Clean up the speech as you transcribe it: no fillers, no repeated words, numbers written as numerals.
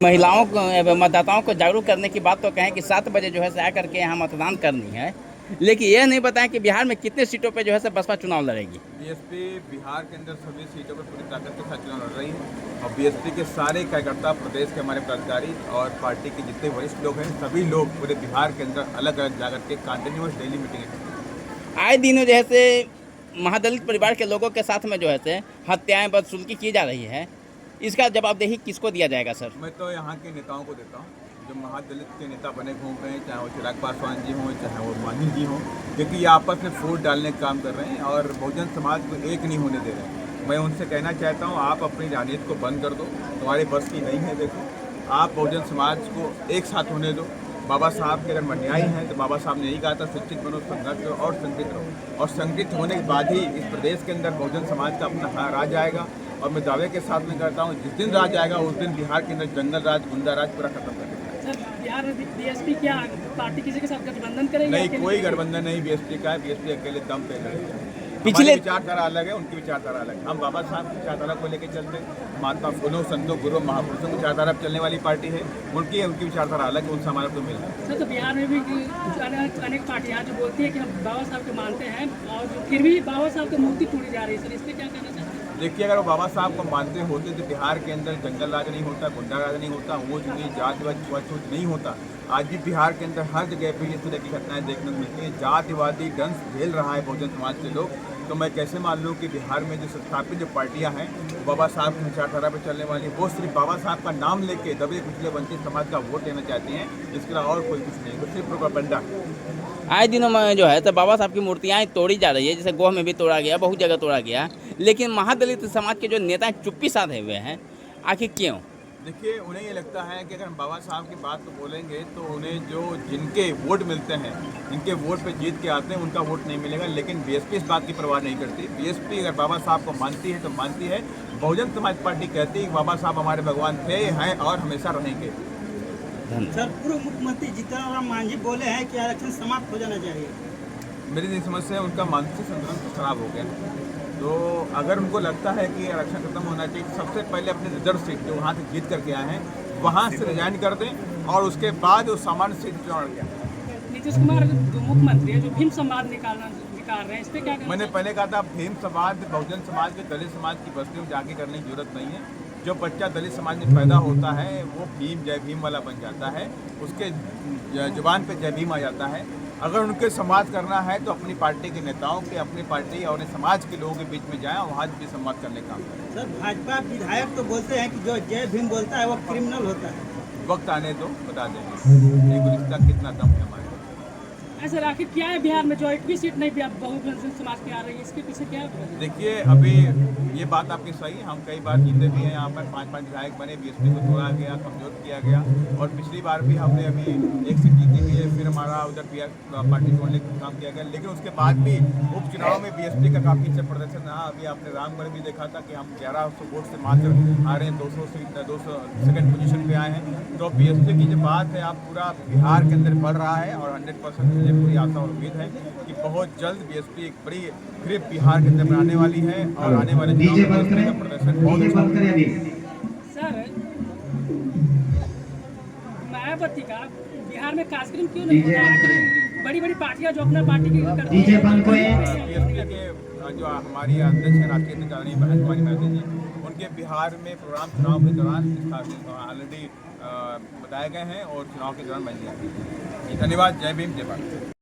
महिलाओं को मतदाताओं को जागरूक करने की बात तो कहें कि 7 बजे जो है से आकर के यहाँ मतदान करनी है, लेकिन यह नहीं बताएं कि बिहार में कितने सीटों पे जो है से बसपा चुनाव लड़ेगी। बीएसपी बिहार के अंदर सभी सीटों पर पूरी ताकत के साथ चुनाव लड़ रही है और बीएसपी के सारे कार्यकर्ता, प्रदेश के हमारे पदाधिकारी और पार्टी के जितने वरिष्ठ लोग हैं, सभी लोग पूरे बिहार के अंदर अलग अलग जाकर के कंटिन्यूस डेली मीटिंग आए दिनों जो है से महादलित परिवार के लोगों के साथ में जो है से हत्याएं बदसुल्की की जा रही है, इसका जवाबदेही किसको दिया जाएगा सर? मैं तो यहाँ के नेताओं को देता हूँ जो महादलित के नेता बने घूम रहे हैं, चाहे वो चिराग पासवान जी हों, चाहे वो मानी जी हों, क्योंकि ये आपस में फूट डालने का काम कर रहे हैं और बहुजन समाज को एक नहीं होने दे रहे हैं। मैं उनसे कहना चाहता हूँ, आप अपनी राजनीति को बंद कर दो, तुम्हारे बस की नहीं है। देखो, आप बहुजन समाज को एक साथ होने दो। बाबा साहब के अगर अनुयायी हैं तो बाबा साहब ने यही कहा था, शिक्षित बनो, संघर्ष करो और संगठित रहो। और संगठित होने के बाद ही इस प्रदेश के अंदर बहुजन समाज का अपना राज आएगा। और मैं दावे के साथ में करता हूँ, जिस दिन राज आएगा उस दिन बिहार के अंदर जंगल राज, गुंडा राज पूरा खत्म कर देगा। सर, बिहार में बीएसपी क्या पार्टी किसी के साथ गठबंधन करेगी? नहीं, कोई गठबंधन नहीं बीएसपी का है। बीएसपी अकेले दम पे लड़ेगा। पिछले विचारधारा अलग है, उनकी विचारधारा अलग है। हम बाबा साहब की विचारधारा को लेकर चलते हैं। महात्मा फूलों, संतों, गुरु, महापुरुषों की विचारधारा पर चलने वाली पार्टी है। उनकी विचारधारा अलग है, उनसे हमारा तो मिल है। सर, तो बिहार में भी अनेक पार्टियां जो बोलती है कि हम बाबा साहब को मानते हैं और फिर भी बाबा साहब की मूर्ति टूटी जा रही है। सर, इस पर क्या कहना चाहते हैं? देखिए, अगर वो बाबा साहब को मानते होते तो बिहार के अंदर जंगल राज नहीं होता, गुंडा राज नहीं होता, वो जो जातिवाद नहीं होता। आज भी बिहार के अंदर हर जगह पर इस तरह की घटनाएं देखने को मिलती हैं। जातिवादी दंश झेल रहा है बहुजन समाज के लोग। तो मैं कैसे मान लूँ कि बिहार में जो स्थापित जो पार्टियां हैं बाबा साहब की विचारधारा पर चलने वाली, वो सिर्फ बाबा साहब का नाम लेके दबे कुचले वंचित समाज का वोट लेना चाहती हैं। इसके अलावा और कोई कुछ नहीं, वो सिर्फ प्रोपेगेंडा। आए दिनों में जो है तो बाबा साहब की मूर्तियाँ तोड़ी जा रही है, जैसे गोह में भी तोड़ा गया, बहुत जगह तोड़ा गया, लेकिन महादलित समाज के जो नेता चुप्पी साधे हुए हैं, आखिर क्यों? देखिए, उन्हें ये लगता है कि अगर हम बाबा साहब की बात को बोलेंगे तो उन्हें जो जिनके वोट मिलते हैं, जिनके वोट पे जीत के आते हैं, उनका वोट नहीं मिलेगा। लेकिन बीएसपी इस बात की परवाह नहीं करती। बीएसपी अगर बाबा साहब को मानती है तो मानती है। बहुजन समाज पार्टी कहती है कि बाबा साहब हमारे भगवान थे, हैं और हमेशा रहेंगे। सर, पूर्व मुख्यमंत्री जीतन राम मांझी बोले हैं कि आरक्षण समाप्त हो जाना चाहिए। मेरी नहीं समझ से उनका मानसिक संतुलन खराब हो गया। तो अगर उनको लगता है कि आरक्षण खत्म होना चाहिए तो सबसे पहले अपने रिजर्व सीट जो वहाँ से जीत करके आए हैं वहाँ से रिजाइन कर दें और उसके बाद वो सामान्य सीट चुनाव लड़ गया। नीतीश कुमार जो मुख्यमंत्री है, जो भीम संवाद निकाल रहे हैं, इस पर क्या कहना? मैंने पहले कहा था, भीम संवाद बहुजन समाज के दलित समाज की बस्तियों में जाके करने की जरूरत नहीं है। जो बच्चा दलित समाज में पैदा होता है वो भीम, जय भीम वाला बन जाता है, उसके जुबान पे जय भीम आ जाता है। अगर उनके संवाद करना है तो अपनी पार्टी के नेताओं के, अपनी पार्टी और समाज के लोगों के बीच में जाएं और वहाँ भी संवाद करने का काम करें। सर, भाजपा विधायक तो बोलते हैं कि जो जय भीम बोलता है वो क्रिमिनल होता है। वक्त आने दो, बता देंगे एक रिश्ता कितना दम है हमारे। सर, आखिर क्या है बिहार में जो 8वीं सीट नहीं बहुजन समाज की आ रही है, इसके पीछे क्या है? देखिए, अभी ये बात आपकी सही है। हम कई बार जीते भी हैं, यहाँ पर 5-5 विधायक बने, बीएसपी को तोड़ा गया, कमजोर किया गया। और पिछली बार भी हमने अभी एक सीट जीती हुई है, फिर हमारा उधर पार्टी तोड़ने का काम किया गया। लेकिन उसके बाद भी उपचुनाव में बीएसपी का काफ़ी अच्छा प्रदर्शन रहा। अभी आपने रामगढ़ भी देखा था कि हम 1100 वोट से मात्र आ रहे हैं, 200 सेकंड पोजीशन पे आए हैं। तो बीएसपी की जो बात है, आप पूरा बिहार के अंदर बढ़ रहा है और 100% पूरी आशा और उम्मीद है कि बहुत जल्द बीएसपी एक बड़ी ग्रिप बिहार के अंदर बनाने वाली है और आने वाले चुनाव में का प्रदर्शन बहुत अच्छा होगा। सर, मायावती का बिहार में कार्यक्रम क्यों नहीं हो रहा? बड़ी बड़ी पार्टियां जो अपना पार्टी की करती हैं, बीएसपी के जो हमारी अध्यक्ष है, राष्ट्रीय अध्यक्ष आदरणीय बहन कुमारी महतो जी, उनके बिहार में प्रोग्राम चुनाव के दौरान ऑलरेडी बताए गए हैं और चुनाव के दौरान बन गया। धन्यवाद। जय भीम, जय भारत।